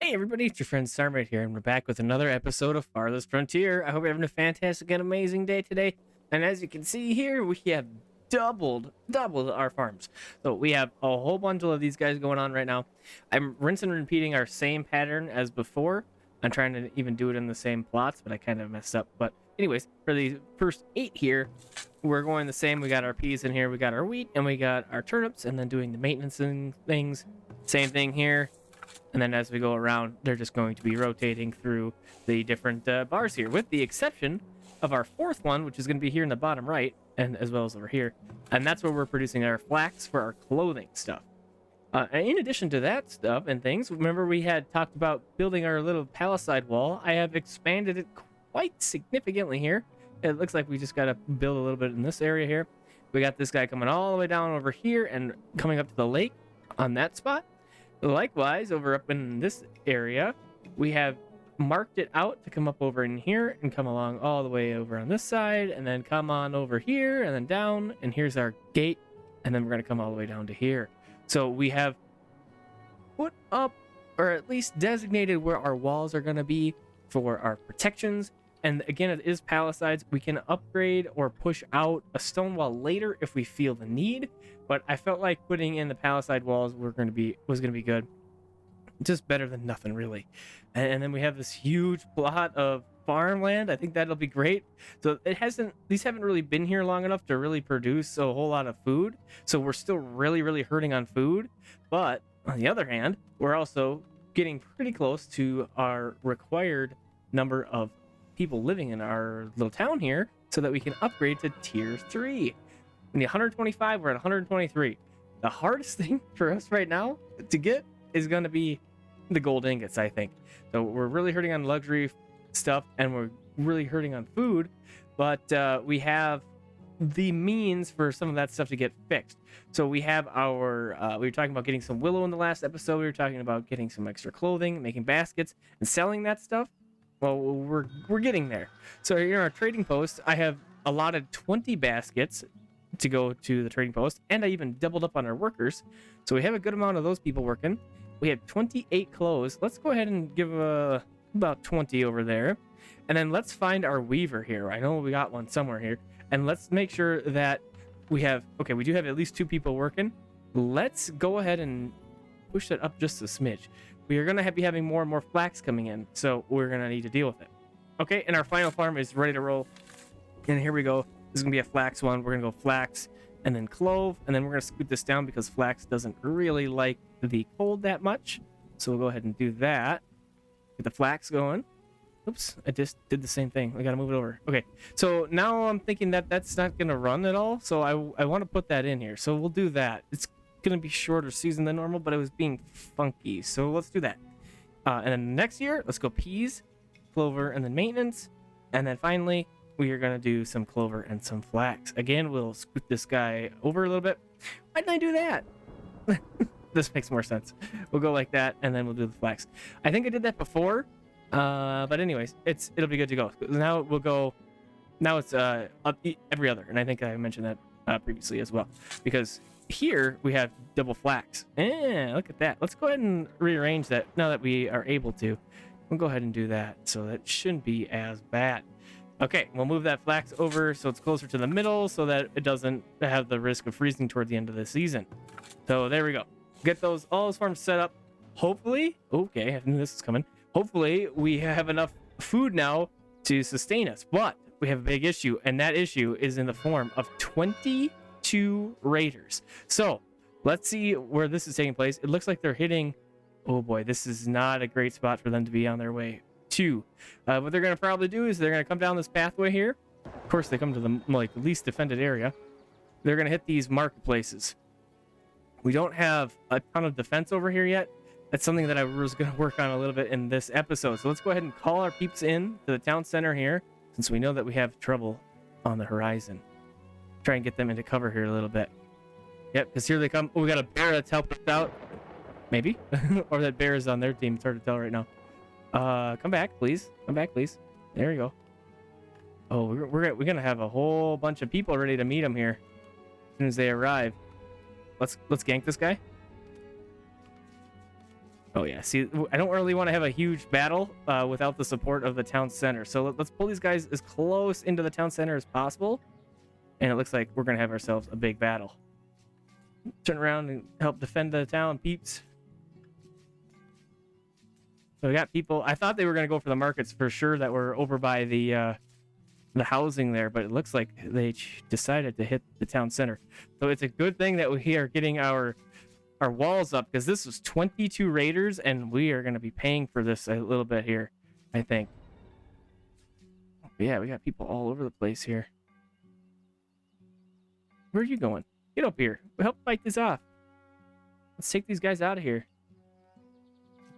Hey everybody, it's your friend Sarmate here, and we're back with another episode of Farthest Frontier. I hope you're having a fantastic and amazing day today. And as you can see here, we have doubled our farms. So we have a whole bunch of these guys going on right now. I'm rinsing and repeating our same pattern as before. I'm trying to even do it in the same plots, but I kind of messed up. But anyways, for the first 8 here, we're going the same. We got our peas in here, we got our wheat, and we got our turnips, and then doing the maintenance and things. Same thing here. And then as we go around, they're just going to be rotating through the different bars here, with the exception of our 4th one, which is going to be here in the bottom right, and as well as over here. And that's where we're producing our flax for our clothing stuff. And in addition to that stuff and things, remember we had talked about building our little palisade wall. I have expanded it quite significantly here. It looks like we just got to build a little bit in this area here. We got this guy coming all the way down over here and coming up to the lake on that spot. Likewise, over up in this area, we have marked it out to come up over in here and come along all the way over on this side, and then come on over here and then down, and here's our gate, and then we're going to come all the way down to here. So we have put up, or at least designated where our walls are going to be for our protections. And again, it is palisades. We can upgrade or push out a stone wall later if we feel the need. But I felt like putting in the palisade walls was going to be good. Just better than nothing, really. And then we have this huge plot of farmland. I think that'll be great. So these haven't really been here long enough to really produce a whole lot of food. So we're still really hurting on food. But on the other hand, we're also getting pretty close to our required number of people living in our little town here, so that we can upgrade to tier 3. In the 125, we're at 123. The hardest thing for us right now to get is going to be the gold ingots, I think. So we're really hurting on luxury stuff, and we're really hurting on food, but we have the means for some of that stuff to get fixed. So we have our we were talking about getting some willow in the last episode. We were talking about getting some extra clothing, making baskets, and selling that stuff. Well, we're getting there. So here in our trading post, I have allotted 20 baskets to go to the trading post, and I even doubled up on our workers. So we have a good amount of those people working. We have 28 clothes. Let's go ahead and give about 20 over there. And then let's find our weaver here. I know we got one somewhere here. And let's make sure that we do have at least 2 people working. Let's go ahead and push that up just a smidge. We are going to be having more and more flax coming in, so we're going to need to deal with it. Okay, and our final farm is ready to roll. And here we go. This is going to be a flax one. We're going to go flax and then clove, and then we're going to scoot this down because flax doesn't really like the cold that much. So we'll go ahead and do that. Get the flax going. Oops, I just did the same thing. I got to move it over. Okay, so now I'm thinking that that's not going to run at all, so I want to put that in here. So we'll do that. It's going to be shorter season than normal, but it was being funky, so let's do that. And then next year, let's go peas, clover, and then maintenance. And then finally, we are going to do some clover and some flax. Again, we'll scoot this guy over a little bit. Why didn't I do that? This makes more sense. We'll go like that, and then we'll do the flax. I think I did that before, but anyways, it'll be good to go. Now we'll go. Now it's every other, and I think I mentioned that previously as well, because here we have double flax. Look at that. Let's go ahead and rearrange that now that we are able to. We'll go ahead and do that, so that shouldn't be as bad. Okay, we'll move that flax over so it's closer to the middle, so that it doesn't have the risk of freezing toward the end of the season. So there we go. Get all those farms set up. Hopefully, okay, I knew this was coming. Hopefully we have enough food now to sustain us, but we have a big issue, and that issue is in the form of 22 raiders. So let's see where this is taking place. It looks like they're hitting. Oh boy, this is not a great spot for them to be on their way to. What they're going to probably do is they're going to come down this pathway here. Of course, they come to the least defended area. They're going to hit these marketplaces. We don't have a ton of defense over here yet. That's something that I was going to work on a little bit in this episode. So let's go ahead and call our peeps in to the town center here, since we know that we have trouble on the horizon. Try and get them into cover here a little bit. Yep, because here they come. Oh, we got a bear that's helped us out. Maybe. Or that bear is on their team. It's hard to tell right now. Come back, please. Come back, please. There you go. Oh, we're gonna have a whole bunch of people ready to meet them here as soon as they arrive. Let's gank this guy. Oh yeah, see, I don't really want to have a huge battle without the support of the town center. So let's pull these guys as close into the town center as possible. And it looks like we're going to have ourselves a big battle. Turn around and help defend the town, peeps. So we got people. I thought they were going to go for the markets for sure that were over by the housing there, but it looks like they decided to hit the town center. So it's a good thing that we are getting our walls up, because this was 22 raiders, and we are going to be paying for this a little bit here, I think. But yeah, we got people all over the place here. Where are you going? Get up here. We'll help fight this off. Let's take these guys out of here.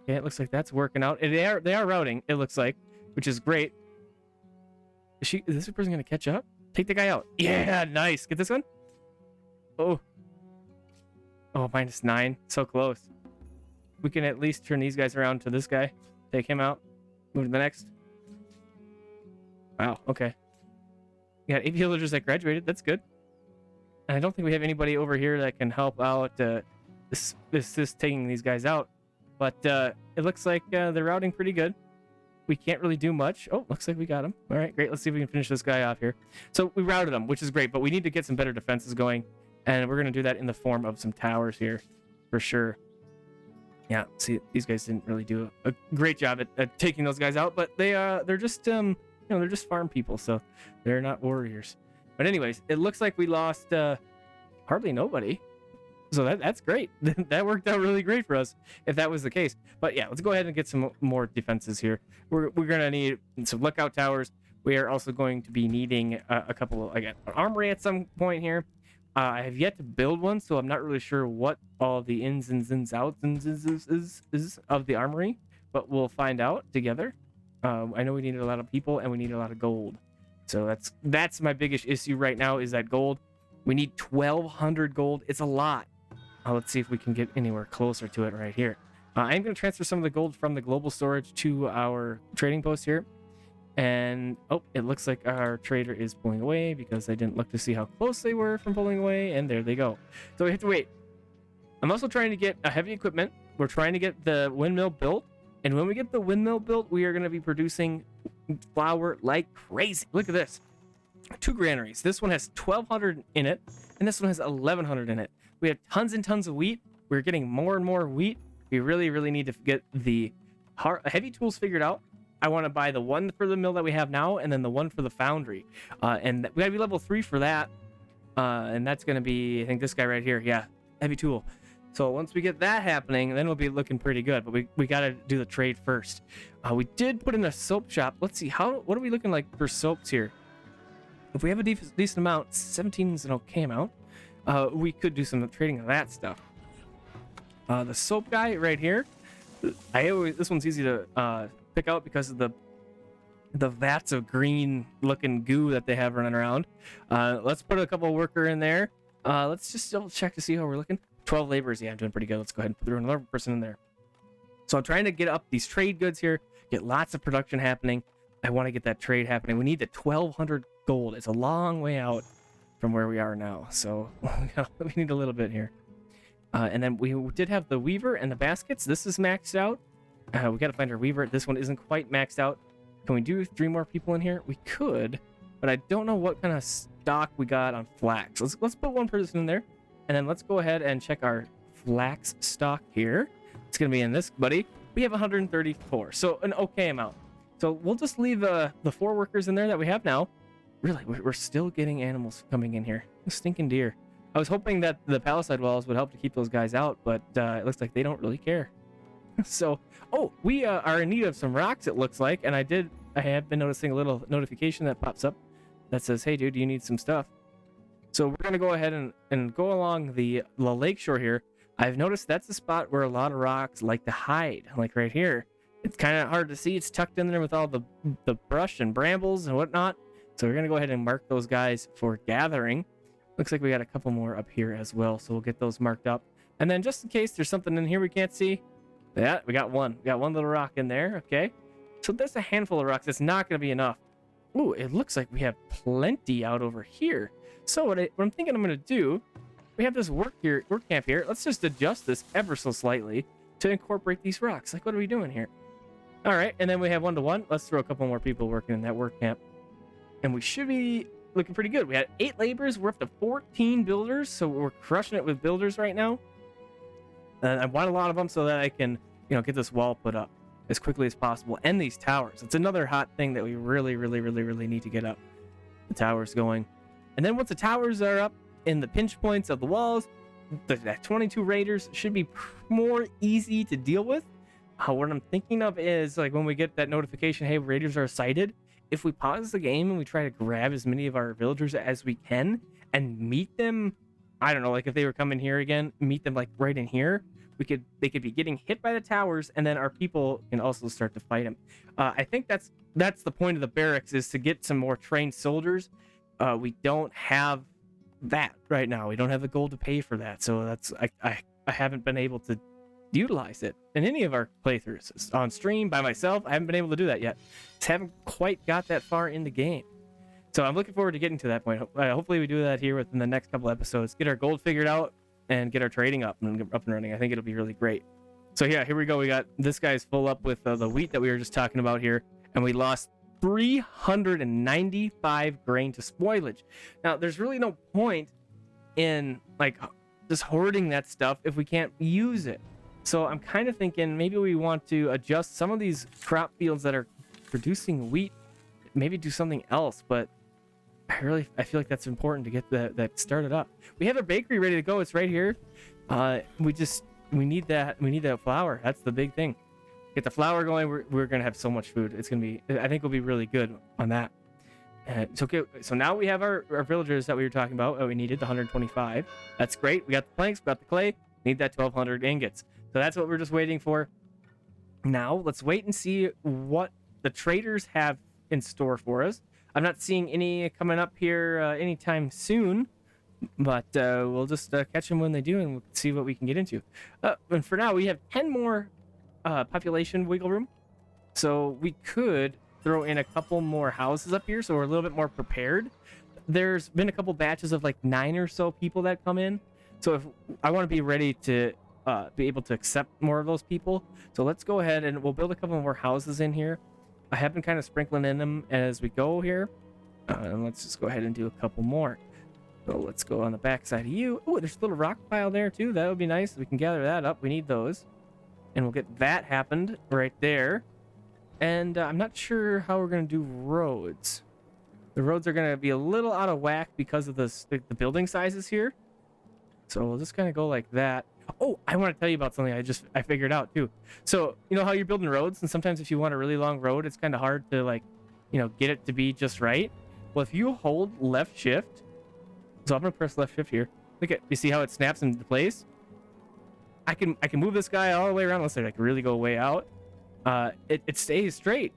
Okay, it looks like that's working out. They are routing, it looks like, which is great. Is this person going to catch up? Take the guy out. Yeah, nice. Get this one. Oh, -9. So close. We can at least turn these guys around to this guy. Take him out. Move to the next. Wow, okay. We got 8 villagers that graduated. That's good. And I don't think we have anybody over here that can help out assist taking these guys out. But it looks like they're routing pretty good. We can't really do much. Oh, looks like we got him. All right, great. Let's see if we can finish this guy off here. So we routed him, which is great, but we need to get some better defenses going. And we're going to do that in the form of some towers here, for sure. Yeah, see, these guys didn't really do a great job at taking those guys out, but they're just they're just farm people, so they're not warriors. But anyways, it looks like we lost hardly nobody. So that's great. That worked out really great for us if that was the case. But yeah, let's go ahead and get some more defenses here. We're going to need some lookout towers. We are also going to be needing a couple of, again, an armory at some point here. I have yet to build one, so I'm not really sure what all the ins and outs is of the armory, but we'll find out together. I know we need a lot of people and we need a lot of gold. So that's my biggest issue right now, is that gold. We need 1,200 gold. It's a lot. Let's see if we can get anywhere closer to it right here. I'm going to transfer some of the gold from the global storage to our trading post here. And, oh, it looks like our trader is pulling away because I didn't look to see how close they were from pulling away. And there they go. So we have to wait. I'm also trying to get a heavy equipment. We're trying to get the windmill built. And when we get the windmill built, we are going to be producing flour like crazy. Look at this. 2 granaries. This one has 1,200 in it, and this one has 1,100 in it. We have tons and tons of wheat. We're getting more and more wheat. We really, really need to get the heavy tools figured out. I want to buy the one for the mill that we have now, and then the one for the foundry. And we got to be level 3 for that. And that's going to be, I think, this guy right here. Yeah, heavy tool. So once we get that happening, then we'll be looking pretty good. But we got to do the trade first. We did put in a soap shop. Let's see, what are we looking like for soaps here? If we have a decent amount, 17 is an okay amount. We could do some trading of that stuff. The soap guy right here, this one's easy to pick out because of the vats of green looking goo that they have running around. Let's put a couple worker in there. Let's just double check to see how we're looking. 12 laborers. Yeah, I'm doing pretty good. Let's go ahead and put another person in there. So I'm trying to get up these trade goods here, get lots of production happening. I want to get that trade happening. We need the 1,200 gold. It's a long way out from where we are now, so we need a little bit here. And then we did have the weaver and the baskets. This is maxed out. We got to find our weaver. This one isn't quite maxed out. Can we do 3 more people in here? We could, but I don't know what kind of stock we got on flax. Let's put one person in there, and then let's go ahead and check our flax stock here. It's gonna be in this buddy. We have 134, so an okay amount. So we'll just leave the 4 workers in there that we have now. Really, we're still getting animals coming in here. Stinking deer. I was hoping that the palisade walls would help to keep those guys out, but it looks like they don't really care. So, we are in need of some rocks, it looks like, and I have been noticing a little notification that pops up that says, hey dude, do you need some stuff? So we're gonna go ahead and go along the lake shore here. I've noticed that's the spot where a lot of rocks like to hide, like right here. It's kind of hard to see. It's tucked in there with all the brush and brambles and whatnot. So we're going to go ahead and mark those guys for gathering. Looks like we got a couple more up here as well. So we'll get those marked up. And then just in case there's something in here we can't see. Yeah, we got one. We got one little rock in there. Okay. So there's a handful of rocks. It's not going to be enough. Ooh, it looks like we have plenty out over here. So what I'm thinking I'm going to do, we have this work camp here. Let's just adjust this ever so slightly to incorporate these rocks. Like, what are we doing here? All right, and then we have 1-to-1. Let's throw a couple more people working in that work camp. And we should be looking pretty good. We had 8 laborers. We're up to 14 builders, so we're crushing it with builders right now. And I want a lot of them so that I can, get this wall put up as quickly as possible. And these towers. It's another hot thing that we really, really, really, really need to get up. The towers going. And then once the towers are up in the pinch points of the walls, the 22 raiders should be more easy to deal with. What I'm thinking of is, like, when we get that notification, hey, raiders are sighted, if we pause the game and we try to grab as many of our villagers as we can and meet them, I don't know, like if they were coming here again, meet them like right in here, they could be getting hit by the towers, and then our people can also start to fight them. I think that's the point of the barracks, is to get some more trained soldiers. We don't have that right now. We don't have the gold to pay for that, so that's I haven't been able to utilize it in any of our playthroughs on stream by myself. I haven't been able to do that yet. Just haven't quite got that far in the game, so I'm looking forward to getting to that point. Hopefully we do that here within the next couple episodes, get our gold figured out and get our trading up and running. I think it'll be really great. So yeah, here we go. We got this guy's full up with the wheat that we were just talking about here, and we lost 395 grain to spoilage. Now there's really no point in like just hoarding that stuff if we can't use it. So I'm kind of thinking maybe we want to adjust some of these crop fields that are producing wheat, maybe do something else. But I feel like that's important to get that started up. We have a bakery ready to go. It's right here. We need that flour. That's the big thing. Get the flour going. We're gonna have so much food. It's gonna be, I think we'll be really good on that. So now we have our villagers that we were talking about. We needed the 125. That's great. We got the planks, we got the clay. Need that 1,200 ingots. So that's what we're just waiting for. Now let's wait and see what the traders have in store for us. I'm not seeing any coming up here anytime soon, but we'll just catch them when they do, and we'll see what we can get into. And for now, we have 10 more population wiggle room, so we could throw in a couple more houses up here, so we're a little bit more prepared. There's been a couple batches of like 9 or so people that come in, so if I want to be ready to be able to accept more of those people. So let's go ahead and we'll build a couple more houses in here. I have been kind of sprinkling in them as we go here. And let's just go ahead and do a couple more. So let's go on the back side of you. Oh, there's a little rock pile there too. That would be nice. We can gather that up. We need those. And we'll get that happened right there. And I'm not sure how we're going to do roads. The roads are going to be a little out of whack because of the building sizes here. So we'll just kind of go like that. Oh, I want to tell you about something I figured out too. So, you know how you're building roads, and sometimes if you want a really long road, it's kind of hard to get it to be just right. Well, if you hold left shift, so I'm going to press left shift here. You see how it snaps into place? I can move this guy all the way around. Unless I really go way out. It stays straight.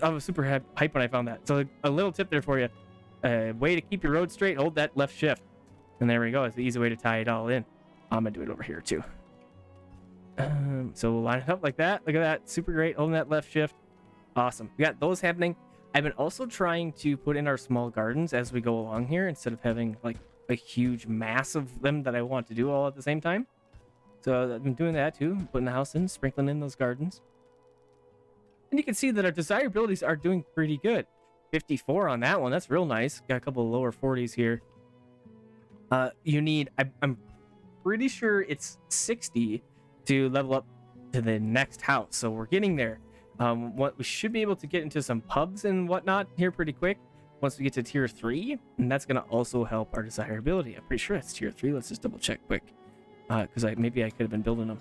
I was super hyped when I found that. So a little tip there for you. Way to keep your road straight, hold that left shift. And there we go. It's the easy way to tie it all in. I'm going to do it over here too. So we'll line it up like that. Look at that. Super great. Holding that left shift. Awesome. We got those happening. I've been also trying to put in our small gardens as we go along here, instead of having like a huge mass of them that I want to do all at the same time. So I've been doing that too. Putting the house in, sprinkling in those gardens. And you can see that our desirabilities are doing pretty good. 54 on that one. That's real nice. Got a couple of lower 40s here. You need, I'm pretty sure it's 60 to level up to the next house. So we're getting there. We should be able to get into some pubs and whatnot here pretty quick once we get to tier 3. And that's going to also help our desirability. I'm pretty sure it's tier 3. Let's just double check quick. Because maybe I could have been building them.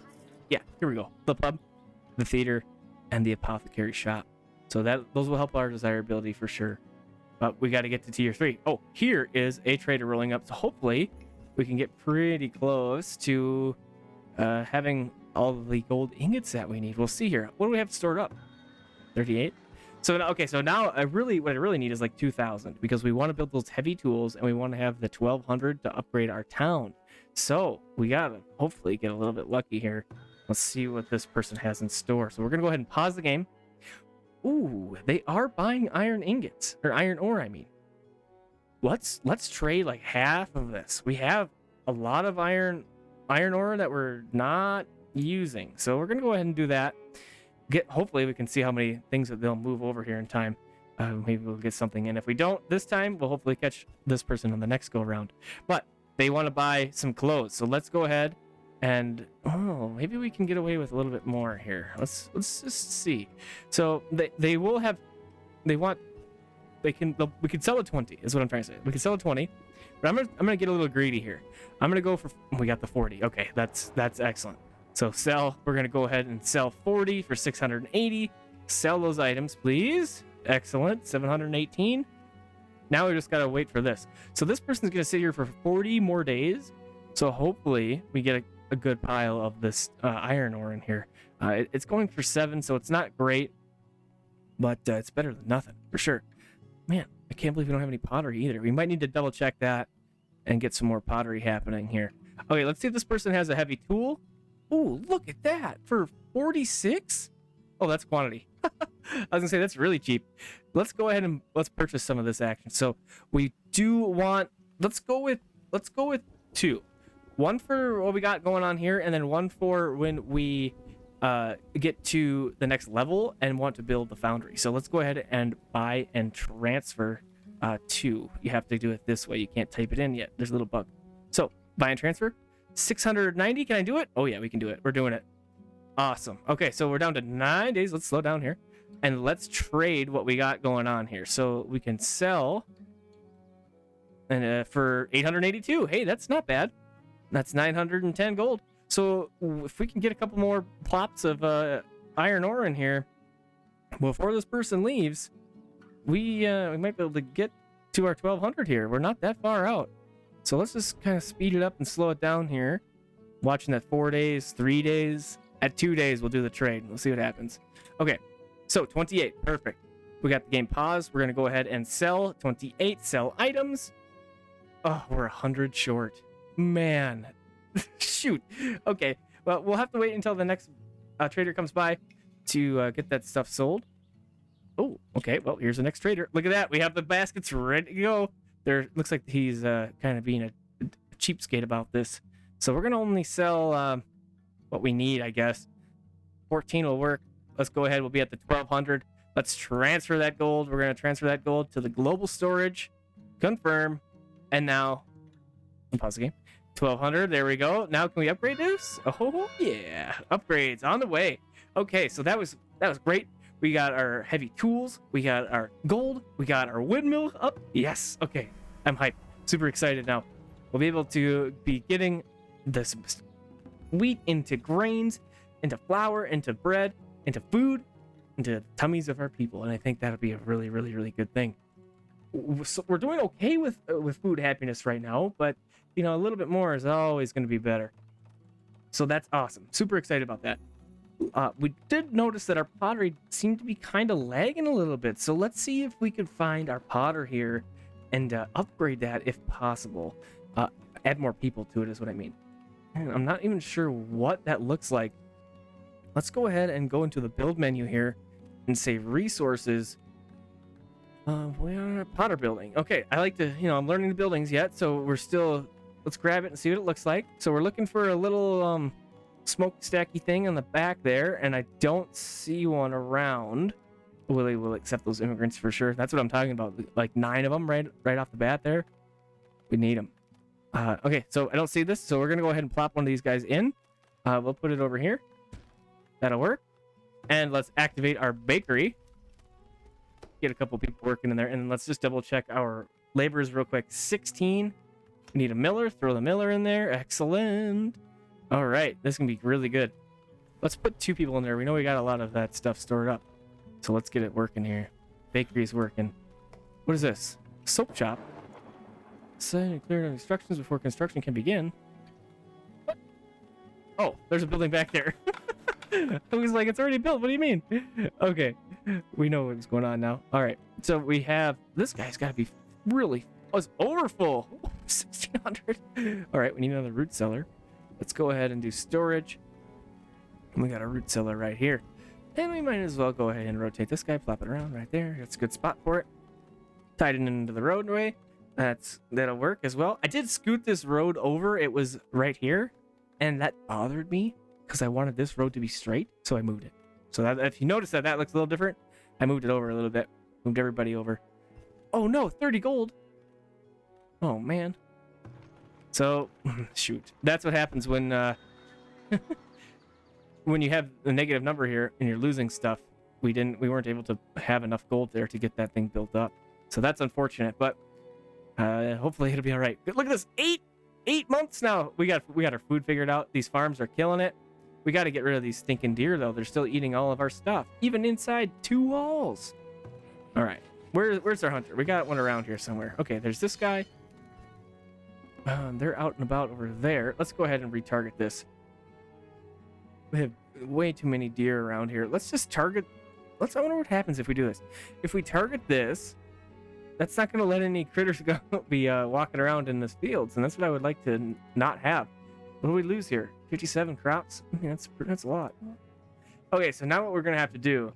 Yeah, here we go. The pub, the theater, and the apothecary shop. So those will help our desirability for sure. But we got to get to tier 3. Oh, here is a trader rolling up. So hopefully we can get pretty close to having all of the gold ingots that we need. We'll see here. What do we have stored up? 38. So now what I really need is like 2,000, because we want to build those heavy tools and we want to have the 1,200 to upgrade our town. So we gotta hopefully get a little bit lucky here. Let's see what this person has in store. So we're gonna go ahead and pause the game. Ooh, they are buying iron ingots, or iron ore, I mean. Let's trade like half of this. We have a lot of iron ore that we're not using. So we're gonna go ahead and do that. Hopefully we can see how many things that they'll move over here in time. Maybe we'll get something, and if we don't this time, we'll hopefully catch this person on the next go around. But they want to buy some clothes, so let's go ahead and maybe we can get away with a little bit more here. Let's just see. So we can sell a 20 is what I'm trying to say. We can sell a 20, but I'm gonna get a little greedy here. I'm gonna go for, we got the 40. Okay, that's excellent. So we're gonna go ahead and sell 40 for 680. Sell those items, please. Excellent. 718. Now we just gotta wait for this. So this person's gonna sit here for 40 more days. So hopefully we get a good pile of this iron ore in here. It's going for 7, so it's not great, but it's better than nothing for sure. Man, I can't believe we don't have any pottery either. We might need to double check that and get some more pottery happening here. Okay, let's see if this person has a heavy tool. Oh, look at that for 46. Oh, that's quantity. I was gonna say that's really cheap. Let's go ahead and let's purchase some of this action. So we do want. Let's go with 2. One for what we got going on here, and then one for when we get to the next level and want to build the foundry. So let's go ahead and buy and transfer 2. You have to do it this way. You can't type it in yet. There's a little bug. So buy and transfer. 690. Can I do it? Oh yeah, we can do it. We're doing it. Awesome. Okay, so we're down to 9 days. Let's slow down here and let's trade what we got going on here. So we can sell and for 882. Hey, that's not bad. That's 910 gold. So if we can get a couple more plots of iron ore in here before this person leaves, we might be able to get to our 1200 here. We're not that far out. So let's just kind of speed it up and slow it down here. Watching that 4 days, 3 days. At 2 days, we'll do the trade. We'll see what happens. Okay, so 28. Perfect. We got the game paused. We're going to go ahead and sell 28. Sell items. Oh, we're 100 short. Man. Shoot. Okay, well, we'll have to wait until the next trader comes by to get that stuff sold. Oh, okay. Well, here's the next trader. Look at that. We have the baskets ready to go. Looks like he's kind of being a cheapskate about this. So we're going to only sell what we need, I guess. 14 will work. Let's go ahead. We'll be at the 1200. Let's transfer that gold. We're going to transfer that gold to the global storage. Confirm. And now, pause the game. 1200. There we go. Now can we upgrade this? Oh yeah, upgrades on the way. Okay, so that was great. We got our heavy tools. We got our gold. We got our windmill up. Yes. Okay, I'm hyped. Super excited now. We'll be able to be getting this wheat into grains, into flour, into bread, into food, into the tummies of our people, and I think that'll be a really, really, really good thing. So we're doing okay with food happiness right now, but a little bit more is always going to be better. So that's awesome. Super excited about that. We did notice that our pottery seemed to be kind of lagging a little bit. So let's see if we could find our potter here and upgrade that if possible. Add more people to it is what I mean. And I'm not even sure what that looks like. Let's go ahead and go into the build menu here and say resources. We are potter building. Okay, I like to, I'm learning the buildings yet, so let's grab it and see what it looks like. So we're looking for a little smokestacky thing on the back there, and I don't see one around. Willie will accept those immigrants for sure. That's what I'm talking about. Like 9 of them right off the bat there. We need them. Okay, so I don't see this, so we're gonna go ahead and plop one of these guys in. We'll put it over here. That'll work. And let's activate our bakery. Get a couple people working in there, and let's just double check our laborers real quick. 16. We need a miller. Throw the miller in there. Excellent. All right, this can be really good. Let's put 2 people in there. We know we got a lot of that stuff stored up, so let's get it working here. Bakery's working. What is this? Soap shop. Set clear instructions before construction can begin. What? Oh, there's a building back there. I was like, it's already built. What do you mean? Okay, we know what's going on now. All right, so we have this guy's got to be really overfull. 1600. All right, we need another root cellar. Let's go ahead and do storage. And we got a root cellar right here. And we might as well go ahead and rotate this guy, flop it around right there. That's a good spot for it. Tied it into the roadway. That'll work as well. I did scoot this road over. It was right here, and that bothered me. because I wanted this road to be straight, so I moved it. So that, if you notice that looks a little different, I moved it over a little bit. Moved everybody over. Oh no, 30 gold. Oh man. So shoot, that's what happens when when you have a negative number here and you're losing stuff. We weren't able to have enough gold there to get that thing built up. So that's unfortunate, but hopefully it'll be all right. Look at this, 8 months now. We got our food figured out. These farms are killing it. We got to get rid of these stinking deer though. They're still eating all of our stuff, even inside 2 walls. All right, where's our hunter? We got one around here somewhere. Okay, there's this guy. They're out and about over there. Let's go ahead and retarget this. We have way too many deer around here. Let's just target. I wonder what happens if we do this. If we target this, that's not going to let any critters be walking around in this fields, and that's what I would like to not have. What do we lose here? 57 crops? I mean, that's a lot. Okay, so now what we're going to have to do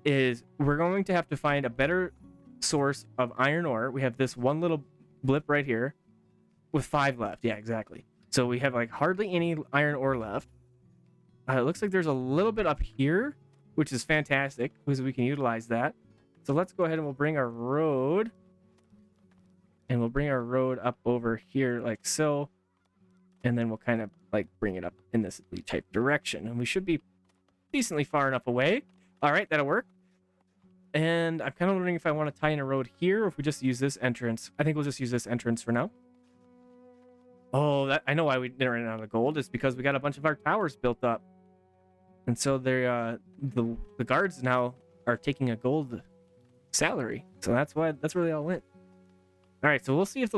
is we're going to have to find a better source of iron ore. We have this one little blip right here with 5 left. Yeah, exactly. So we have like hardly any iron ore left. It looks like there's a little bit up here, which is fantastic because we can utilize that. So let's go ahead and we'll bring our road. And we'll bring our road up over here like so. And then we'll kind of like bring it up in this type direction. And we should be decently far enough away. All right, that'll work. And I'm kind of wondering if I want to tie in a road here or if we just use this entrance. I think we'll just use this entrance for now. Oh, I know why we didn't run out of gold. It's because we got a bunch of our towers built up. And so they're the guards now are taking a gold salary. So that's where they all went. All right, so we'll see if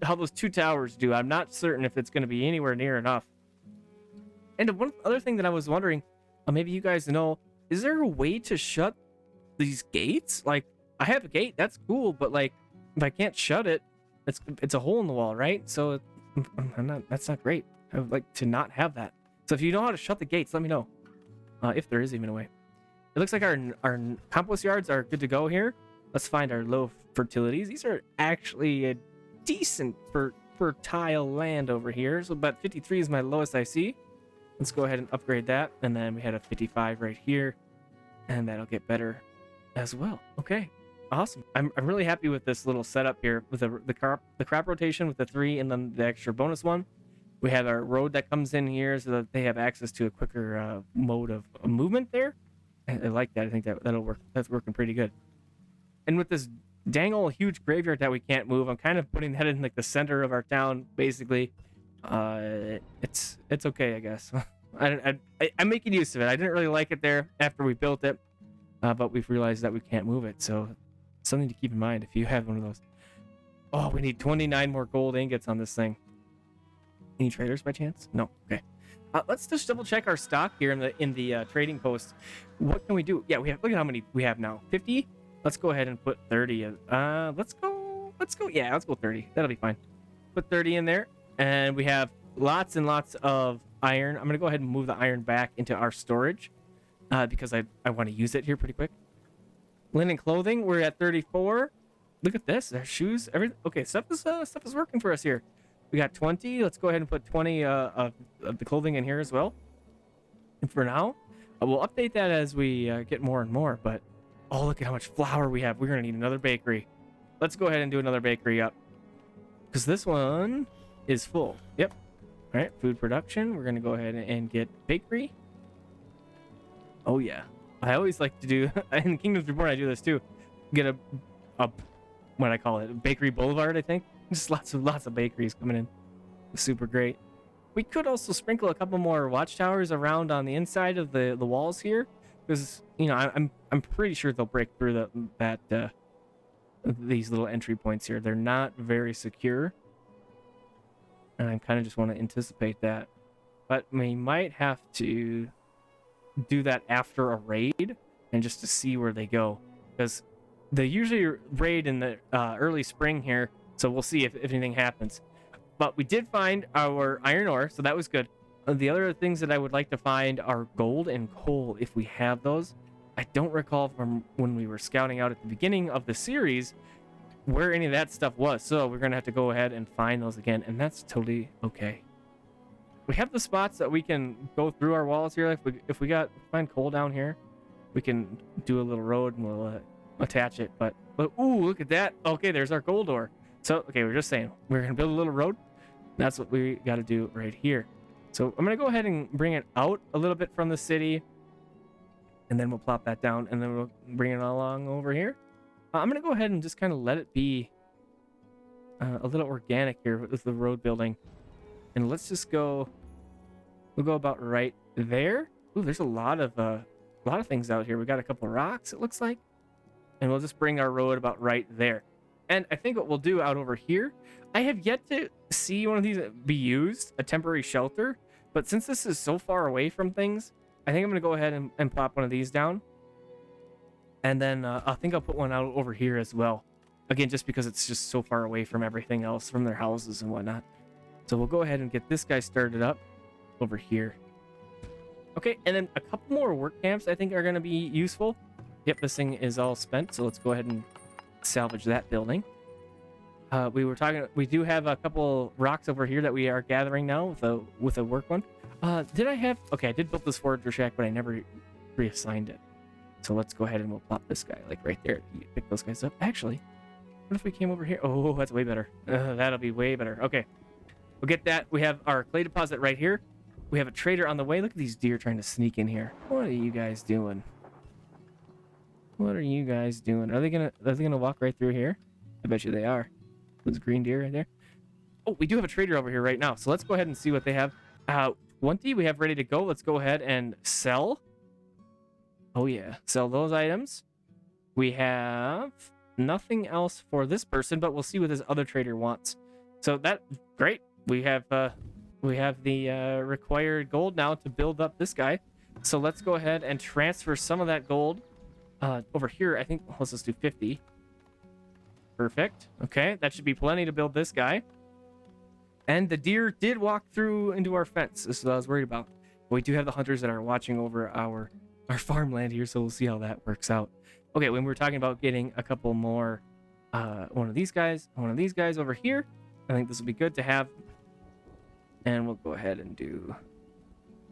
how those two towers do. I'm not certain if it's going to be anywhere near enough. And one other thing that I was wondering, maybe you guys know, is there a way to shut these gates? Like, I have a gate, that's cool, but like, if I can't shut it, it's a hole in the wall, right? So that's not great. I would like to not have that. So if you know how to shut the gates, let me know. If there is even a way. It looks like our compost yards are good to go here. Let's find our low fertilities. These are actually a decent fertile land over here. So about 53 is my lowest I see. Let's go ahead and upgrade that. And then we had a 55 right here. And that'll get better as well. Okay, awesome. I'm really happy with this little setup here with the crop rotation with the 3 and then the extra bonus one. We have our road that comes in here so that they have access to a quicker mode of movement there. I like that. I think that'll work. That's working pretty good. And with this dang old huge graveyard that we can't move, I'm kind of putting that in like the center of our town, basically. It's okay, I guess. I'm making use of it. I didn't really like it there after we built it, but we've realized that we can't move it. So something to keep in mind if you have one of those. Oh, we need 29 more gold ingots on this thing. Any traders by chance? No. Okay. Let's just double check our stock here in the trading post. What can we do? Yeah, we have. Look at how many we have now. 50. Let's go ahead and put 30. Let's go. Yeah, let's go 30. That'll be fine. Put 30 in there, and we have lots and lots of iron. I'm gonna go ahead and move the iron back into our storage because I want to use it here pretty quick. Linen clothing. We're at 34. Look at this. Our shoes. Everything. Okay, stuff is working for us here. We got 20. Let's go ahead and put 20 of the clothing in here as well. And for now, we'll update that as we get more and more. But, oh, look at how much flour we have. We're going to need another bakery. Let's go ahead and do another bakery up. Because this one is full. Yep. All right, food production. We're going to go ahead and get bakery. Oh, yeah. I always like to do, in Kingdoms Reborn, I do this too. Get a what I call it, a bakery boulevard, I think. Just lots of bakeries coming in. Super great. We could also sprinkle a couple more watchtowers around on the inside of the walls here, because I'm pretty sure they'll break through these little entry points here. They're not very secure, and I kind of just want to anticipate that. But we might have to do that after a raid, and just to see where they go, because they usually raid in the early spring here. So we'll see if anything happens. But we did find our iron ore, so that was good. The other things that I would like to find are gold and coal, if we have those. I don't recall from when we were scouting out at the beginning of the series where any of that stuff was. So we're going to have to go ahead and find those again, and that's totally okay. we have the spots that we can go through our walls here. Like if we find coal down here, we can do a little road and we'll attach it. But ooh, look at that. Okay, there's our gold ore. So okay, we're just saying we're gonna build a little road. That's what we got to do right here. So I'm gonna go ahead and bring it out a little bit from the city, and then we'll plop that down, and then we'll bring it along over here. I'm gonna go ahead and just kind of let it be a little organic here with the road building, and let's just go. We'll go about right there. Ooh, there's a lot of things out here. We got a couple rocks, it looks like, and we'll just bring our road about right there. And I think what we'll do out over here, I have yet to see one of these be used, a temporary shelter. But since this is so far away from things, I think I'm going to go ahead and plop one of these down. And then I think I'll put one out over here as well. Again, just because it's just so far away from everything else, from their houses and whatnot. So we'll go ahead and get this guy started up over here. Okay, and then a couple more work camps I think are going to be useful. Yep, this thing is all spent, so let's go ahead and salvage that building. We do have a couple rocks over here that we are gathering now with a work one. I did build this forager shack, but I never reassigned it. So let's go ahead and we'll plop this guy like right there. You pick those guys up. Actually, what if we came over here? Oh, that's way better. That'll be way better. Okay, we'll get that. We have our clay deposit right here. We have a trader on the way. Look at these deer trying to sneak in here. What are you guys doing? What are you guys doing? Are they gonna walk right through here? I bet you they are. Those green deer right there. Oh, we do have a trader over here right now. So let's go ahead and see what they have. 20 we have ready to go. Let's go ahead and sell. Oh yeah, sell those items. We have nothing else for this person, but we'll see what this other trader wants. So that great. We have the required gold now to build up this guy. So let's go ahead and transfer some of that gold over here. I think let's just do 50. Perfect. Okay, that should be plenty to build this guy. And the deer did walk through into our fence. This is what I was worried about. But we do have the hunters that are watching over our farmland here, so we'll see how that works out. Okay, when we were talking about getting a couple more, one of these guys over here, I think this will be good to have. And we'll go ahead and do.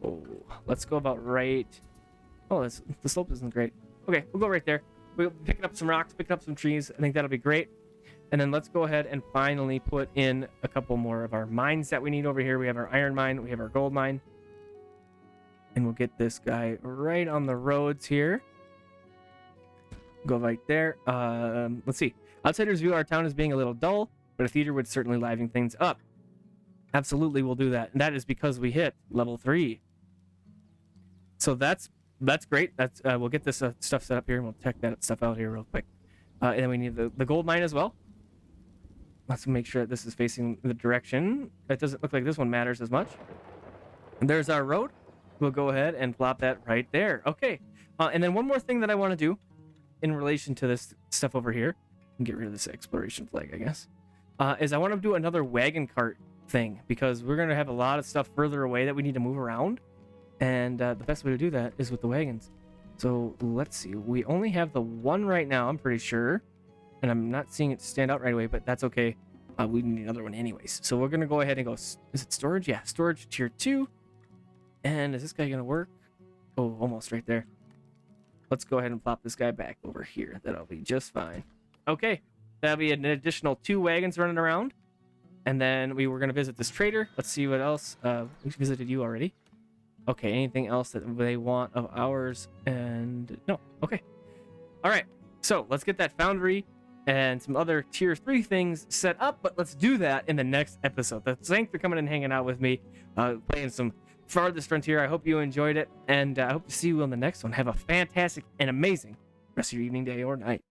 Oh, let's go about right. Oh, the slope isn't great. Okay, we'll go right there. We'll pick up some rocks, pick up some trees. I think that'll be great. And then let's go ahead and finally put in a couple more of our mines that we need over here. We have our iron mine, we have our gold mine. And we'll get this guy right on the roads here. Go right there. Let's see. Outsiders view our town as being a little dull, but a theater would certainly liven things up. Absolutely, we'll do that. And that is because we hit level 3. So that's great. We'll get this stuff set up here, and we'll check that stuff out here real quick. And then we need the gold mine as well. Let's make sure that this is facing the direction. It doesn't look like this one matters as much. And there's our road. We'll go ahead and plop that right there. Okay. And then one more thing that I want to do in relation to this stuff over here, and get rid of this exploration flag, I guess, is I want to do another wagon cart thing, because we're going to have a lot of stuff further away that we need to move around. And the best way to do that is with the wagons. So let's see. We only have the one right now, I'm pretty sure. And I'm not seeing it stand out right away, but that's okay. We need another one anyways. So we're going to go ahead and go. Is it storage? Yeah, storage tier 2. And is this guy going to work? Oh, almost right there. Let's go ahead and plop this guy back over here. That'll be just fine. Okay. That'll be an additional 2 wagons running around. And then we were going to visit this trader. Let's see what else. We visited you already. Okay, anything else that they want of ours? And no. Okay. All right. So let's get that foundry and some other tier 3 things set up, but let's do that in the next episode. Thanks for coming and hanging out with me, playing some Farthest Frontier. I hope you enjoyed it, and I hope to see you on the next one. Have a fantastic and amazing rest of your evening, day, or night.